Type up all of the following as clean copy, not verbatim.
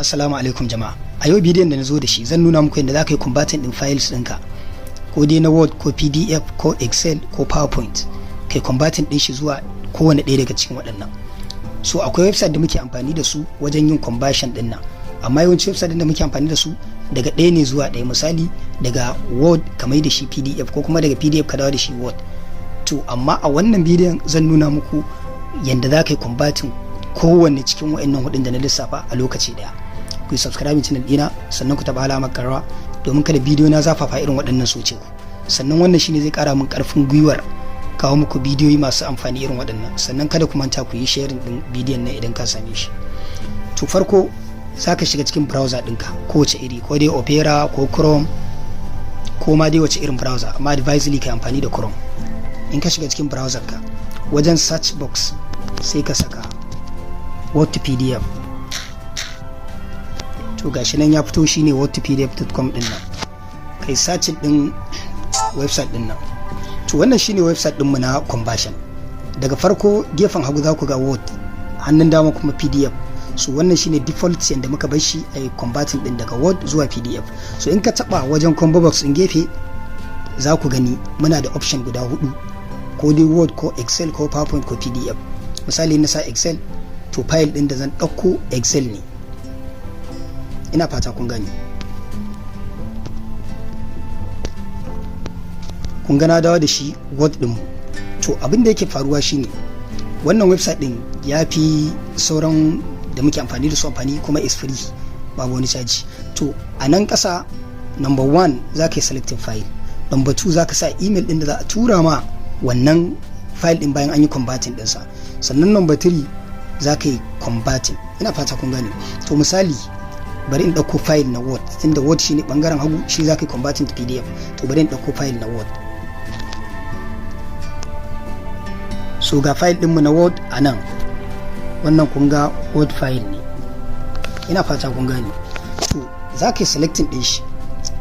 assalamu alaikum jama'a. A yau bidiyon da na zo da shi zan nuna muku yadda za ka yi converting din files ɗinka, ko dai na word ko pdf ko excel ko powerpoint, kai converting din shi zuwa kowane ɗaya daga cikin waɗannan. So akwai website da muke amfani da su wajen yin conversion din nan, amma yawanci website da muke amfani da su daga ɗaya ne zuwa ɗaya. Misali daga word ka mai da shi pdf, ko kuma daga pdf ka dawo da shi word. To amma a wannan bidiyon zan nuna muku yadda za ka yi converting kowanne cikin wa'annan hudun da na lissafa a lokaci daya. Ku yi subscribe channel dina, sannan ku taba alamar karrawa domin kada bidiyo na zafafa irin waɗannan soce ku. Sannan wannan shine zai kara min karfin gwiwar kawo muku bidiyoyi masu amfani irin waɗannan. Sannan kada ku manta ku yi sharing din bidiyon nan idan ka same shi. To farko za ka shiga cikin browser ɗinka kowace iri, ko dai Opera ko Chrome ko ma dai wace irin browser, amma advisedly ka amfani da Chrome. In ka shiga cikin browser ka, wajen search box sai ka saka word to pdf. To gashi nan ya fito, shine wordtopdf.com din nan. Kai search din website din nan. To wannan shine website din mu na conversion. Daga farko gefen hagu za ku ga word, hannun dama kuma pdf. So wannan shine default yanda muka bar shi a converting din daga word zuwa pdf. So in ka taba wajen combo box din gefe za ku gani muna da option guda hudu, ko dai word ko excel ko powerpoint ko pdf. Misali na sa excel, to file din da zan ɗauko excel ne. Ina fata kun gani. Kun gana dawo da shi word din mu. To abin da yake faruwa shine wannan website din ya fi sauran da muke amfani da su amfani, kuma is free, babu wani caji. To a nan ƙasa number 1 za ka yi selecting file, number 2 za ka sa email din da za a tura ma wannan file din bayan an yi converting dinsa, sannan number 3 za ka yi converting. Ina fata kun gane. To misali bari in ɗauko file na word, tunda word shine bangaren hagu, shi za ka yi converting to pdf. To bari in ɗauko file na word. So ga file ɗinmu na word a nan, wannan kun ga word file ne. Ina fata kun gane. To za ka yi selecting ɗin shi.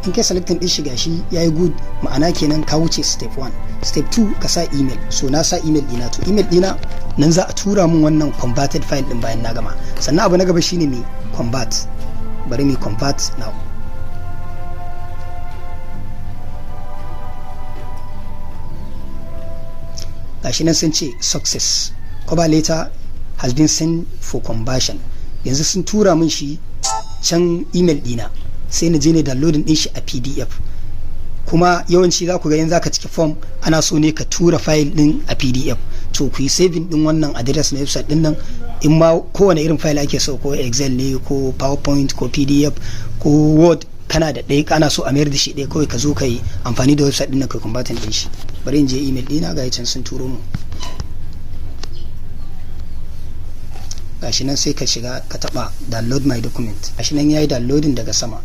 In kai selecting ɗin shi gashi yayi good, ma'ana kenan ka wuce step 1. Step 2 ka sa email. So na sa email ɗina, to email ɗina nan za a tura min wannan converted file ɗin bayan na gama. Sannan abu na gaba shine mai convert. Bari mu convert now. Gashi nan sun ce success, cover letter has been sent for conversion. Yanzu sun tura min shi can email dina, sai na je ne downloading din shi a pdf. Kuma yawanci za ku ga yanzu zaka cike form ana so ne ka tura file din a pdf. To ku yi saving din wannan address na website din nan, in ma kowane irin file ake so, ko excel ne ko powerpoint ko pdf ko word, kana da ɗaya kana so a mayar da shi ɗaya, kawai ka zo ka yi amfani da website din nan ka converting din shi. Bari in je email dina, ga can sun turo mu. Gashi nan sai ka shiga ka taba download my document. Gashi nan yayi downloading daga sama.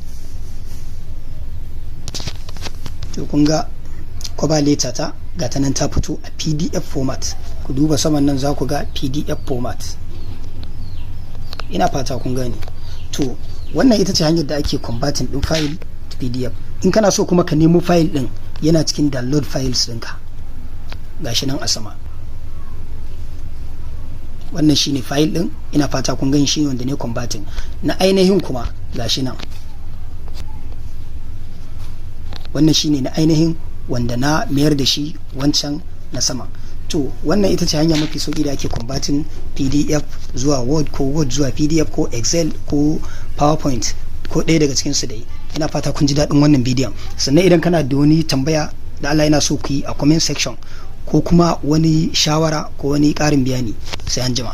To kun ga cover letter ta ga ta nan ta fito a pdf format. Ku duba saman nan za ku ga pdf format. Ina fata kun gane. To wannan ita ce hanyar da ake converting din file to pdf. In kana so kuma ka nemo file din, yana cikin download files ɗinka. Gashi nan a sama. Wannan shine file din, ina fata kun gani, shine wanda ne converting. Na ainihin kuma gashi nan. Wannan shine na ainihin wanda na mayar da shi wancan na sama. To wannan ita ce hanya mafi sauki da ake converting pdf zuwa word, ko word zuwa pdf, ko excel ko powerpoint, ko ɗaya daga cikin su dai. Ina fata kun ji daɗin wannan bidiyon. Sannan idan kana da wani tambaya da Allah yana so ku yi a comment section, ko kuma wani shawara ko wani ƙarin bayani, sai an jima.